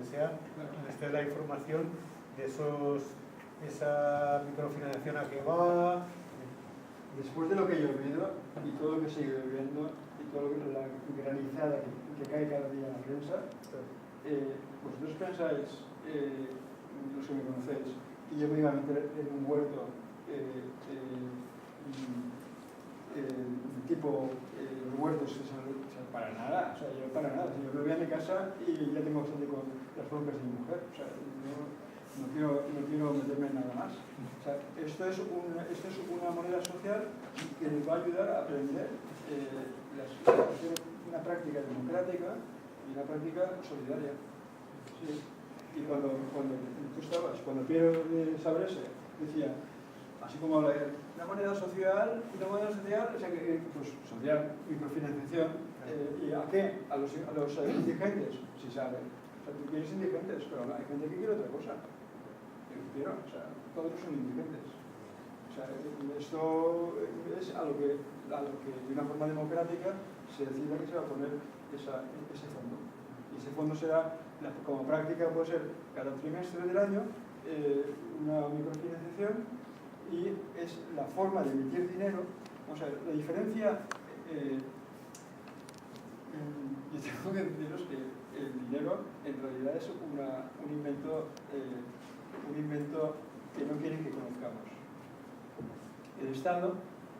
que sea, donde esté la información de esa microfinanciación a que va. Después de lo que he llovido y todo lo que sigue lloviendo y todo la granizada que cae cada día en la prensa, vosotros pensáis, los que me conocéis, y yo me iba a meter en un huerto tipo los huertos que son para nada, o sea, yo para nada, yo me voy a mi casa y ya tengo bastante con las broncas de mi mujer, o sea, no quiero meterme en nada más. O sea, esto es una moneda social que nos va a ayudar a aprender una práctica democrática y una práctica solidaria. Sí. Y cuando tú estabas, cuando Piero Sabrese decía, así como la moneda social, o sea, pues social, microfinanciación, ¿y a qué? A los indigentes, si saben. O sea, tú quieres indigentes, pero hay gente que quiere otra cosa. Pero, o sea, todos son indigentes. O sea, esto es a lo que de una forma democrática se decida que se va a poner ese fondo. Y ese fondo será, como práctica puede ser cada trimestre del año, una microfinanciación, y es la forma de emitir dinero. O sea, la diferencia, yo tengo que deciros que el dinero en realidad es un invento que no quieren que conozcamos. El Estado,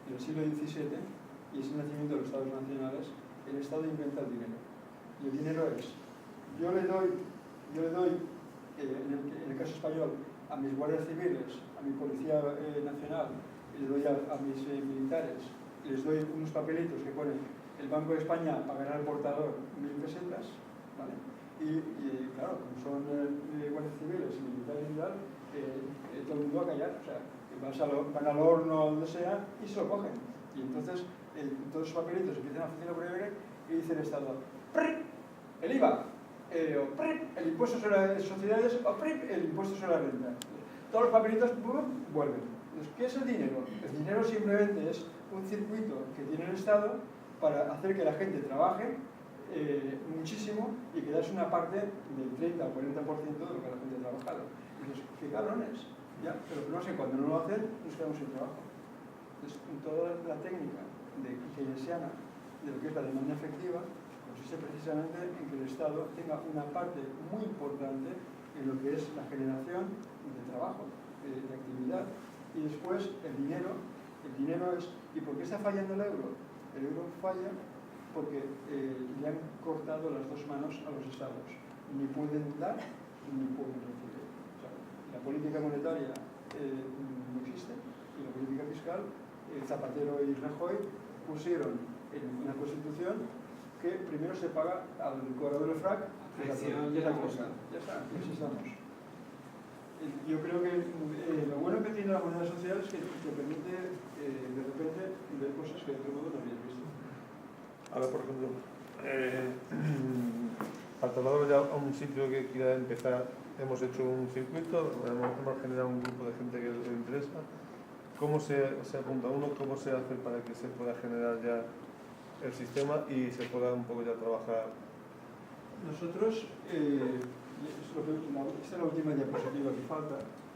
en el siglo XVII, y es el nacimiento de los Estados nacionales, el Estado inventa el dinero. Y el dinero es, yo le doy en el caso español, a mis guardias civiles, a mi policía nacional, le doy a mis militares, les doy unos papelitos que ponen el Banco de España pagará al portador 1.000 pesetas, ¿vale? Y claro, como son guardias civiles y militares y tal, todo el mundo va a callar, o sea, van al horno o donde sea y se lo cogen. Y entonces todos esos papelitos empiezan a funcionar por libre y dice el Estado, ¡prip! El IVA, o ¡prip! El impuesto sobre las sociedades, o ¡prip! El impuesto sobre la renta. Todos los papelitos vuelven. Entonces, ¿qué es el dinero? El dinero simplemente es un circuito que tiene el Estado para hacer que la gente trabaje muchísimo y que das una parte del 30 o 40% de lo que la gente ha trabajado. Y dices, qué cabrones, ya, pero no sé, cuando no lo hacen, nos quedamos sin trabajo. Entonces, toda la técnica keynesiana de lo que es la demanda efectiva consiste precisamente en que el Estado tenga una parte muy importante en lo que es la generación de trabajo, de actividad, y después el dinero es, ¿y por qué está fallando el euro? El euro falla porque le han cortado las dos manos a los estados. Ni pueden dar ni pueden recibir. O sea, la política monetaria no existe, y la política fiscal, Zapatero y Rajoy pusieron en una constitución que primero se paga al cobrador del FRAC, que es la cosa. Ya está, así estamos. Yo creo que lo bueno que tiene la moneda social es que te permite de repente ver cosas que de otro modo no habías visto. Ahora, por ejemplo, para trasladar ya a un sitio que quiera empezar, hemos hecho un circuito, hemos generado un grupo de gente que le interesa. ¿Cómo se apunta uno? ¿Cómo se hace para que se pueda generar ya el sistema y se pueda un poco ya trabajar? Nosotros, esta es la última diapositiva que falta,